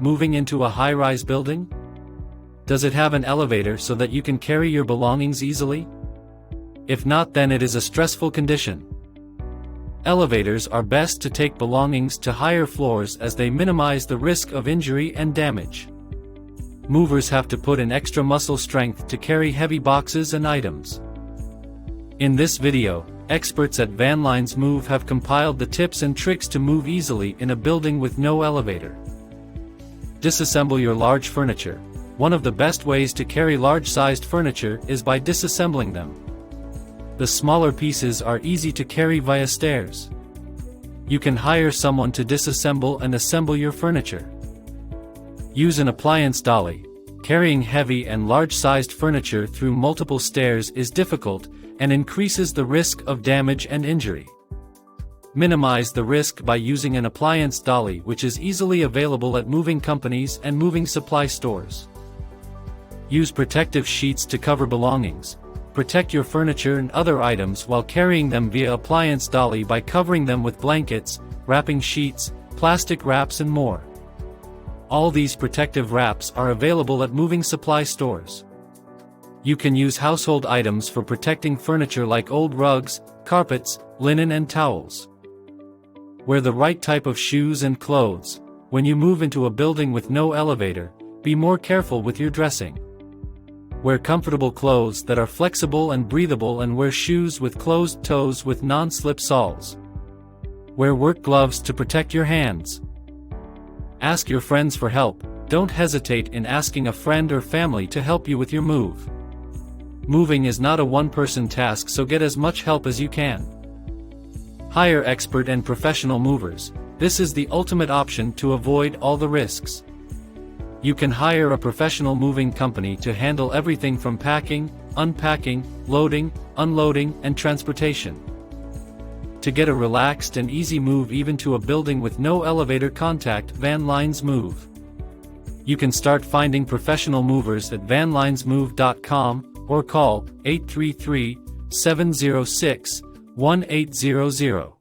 moving into a high-rise building? Does it have an elevator so that you can carry your belongings easily? If not, then it is a stressful condition. Elevators are best to take belongings to higher floors as they minimize the risk of injury and damage. Movers have to put in extra muscle strength to carry heavy boxes and items. In this video, experts at Van Lines Move have compiled the tips and tricks to move easily in a building with no elevator. Disassemble your large furniture. One of the best ways to carry large-sized furniture is by disassembling them. The smaller pieces are easy to carry via stairs. You can hire someone to disassemble and assemble your furniture. Use an appliance dolly. Carrying heavy and large-sized furniture through multiple stairs is difficult and increases the risk of damage and injury. Minimize the risk by using an appliance dolly, which is easily available at moving companies and moving supply stores. Use protective sheets to cover belongings. Protect your furniture and other items while carrying them via appliance dolly by covering them with blankets, wrapping sheets, plastic wraps and more. All these protective wraps are available at moving supply stores. You can use household items for protecting furniture like old rugs, carpets, linen and towels. Wear the right type of shoes and clothes. When you move into a building with no elevator, be more careful with your dressing. Wear comfortable clothes that are flexible and breathable, and wear shoes with closed toes with non-slip soles. Wear work gloves to protect your hands. Ask your friends for help. Don't hesitate in asking a friend or family to help you with your move. Moving is not a one-person task, so get as much help as you can. Hire expert and professional movers. This is the ultimate option to avoid all the risks. You can hire a professional moving company to handle everything from packing, unpacking, loading, unloading, and transportation. To get a relaxed and easy move even to a building with no elevator, contact Van Lines Move. You can start finding professional movers at vanlinesmove.com or call 833-706-1800.